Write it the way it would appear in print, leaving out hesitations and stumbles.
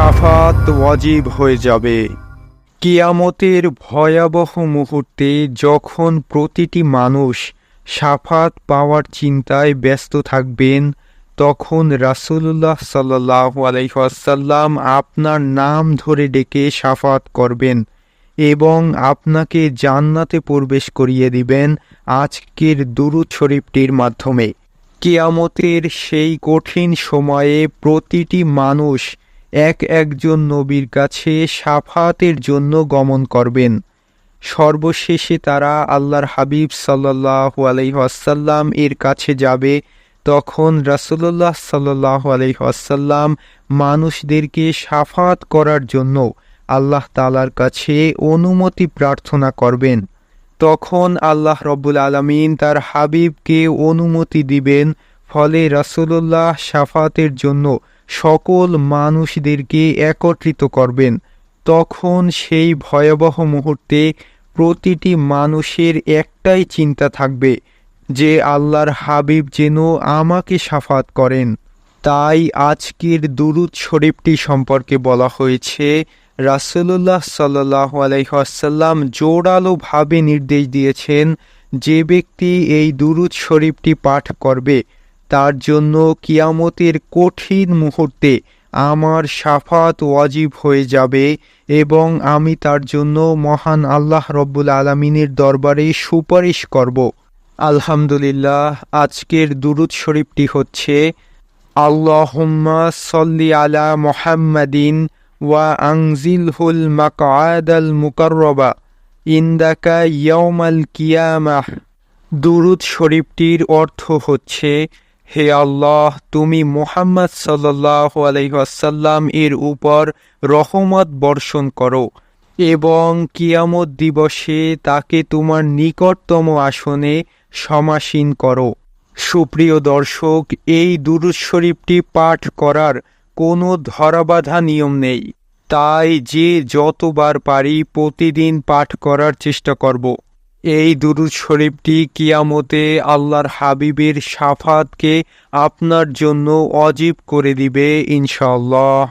শাফাত ওয়াজিব হয়ে যাবে। কিয়ামতের ভয়াবহ মুহূর্তে যখন প্রতিটি মানুষ শাফাত পাওয়ার চিন্তায় ব্যস্ত থাকবেন, তখন রাসূলুল্লাহ সাল্লাল্লাহু আলাইহি ওয়াসাল্লাম আপনার নাম ধরে ডেকে শাফাত করবেন এবং আপনাকে জান্নাতে প্রবেশ করিয়ে দিবেন আজকের দুরূদ শরীফটির মাধ্যমে। কিয়ামতের সেই কঠিন সময়ে প্রতিটি মানুষ একজন নবীর কাছে শাফাতের জন্য গমন করবেন। সর্বশেষে তারা আল্লাহর হাবিব সাল্লাল্লাহু আলাইহি ওয়াসাল্লাম এর কাছে যাবে। তখন রাসূলুল্লাহ সাল্লাল্লাহু আলাইহি ওয়াসাল্লাম মানুষদেরকে শাফাত করার জন্য আল্লাহ তাআলার কাছে অনুমতি প্রার্থনা করবেন। তখন আল্লাহ রব্বুল আলামিন তার হাবিবকে অনুমতি দিবেন, ফলে রাসূলুল্লাহ শাফাতের জন্য সকল মানুষদেরকে একত্রিত করবেন। তখন সেই ভয়াবহ মুহূর্তে প্রতিটি মানুষের একটাই চিন্তা থাকবে যে আল্লাহর হাবিব যেন আমাকে শাফাত করেন। তাই আজকের দুরূদ শরীফটি সম্পর্কে বলা হয়েছে, রাসূলুল্লাহ সাল্লাল্লাহু আলাইহি ওয়াসাল্লাম জোরালোভাবে নির্দেশ দিয়েছেন, যে ব্যক্তি এই দুরূদ শরীফটি পাঠ করবে তার জন্য কিয়ামতের কঠিন মুহূর্তে আমার শাফাত ওয়াজিব হয়ে যাবে এবং আমি তার জন্য মহান আল্লাহ রব্বুল আলামিনের দরবারে সুপারিশ করব। আলহামদুলিল্লাহ, আজকের দুরূদ শরীফটি হচ্ছে আল্লাহুম্মা সাল্লি আলা মুহাম্মাদিন ওয়া আনজিলহুল মাকআদাল মুকাররবা ইনদাকা ইয়াউমাল কিয়ামাহ। দুরূদ শরীফটির অর্থ হচ্ছে, হে আল্লাহ, তুমি মুহাম্মদ সাল্লাল্লাহু আলাইহি ওয়াসাল্লাম এর উপর রহমত বর্ষণ করো এবং কিয়ামত দিবসে তাকে তোমার নিকটতম আসনে সমাসীন করো। সুপ্রিয় দর্শক, এই দুরূদ শরীফটি পাঠ করার কোনো ধরাবাঁধা নিয়ম নেই, তাই যে যতবার পারি প্রতিদিন পাঠ করার চেষ্টা করব। এই দুরূদ শরীফটি কিয়ামতে আল্লাহর হাবিবের শাফাতকে আপনার জন্য ওয়াজিব করে দিবে ইনশাআল্লাহ।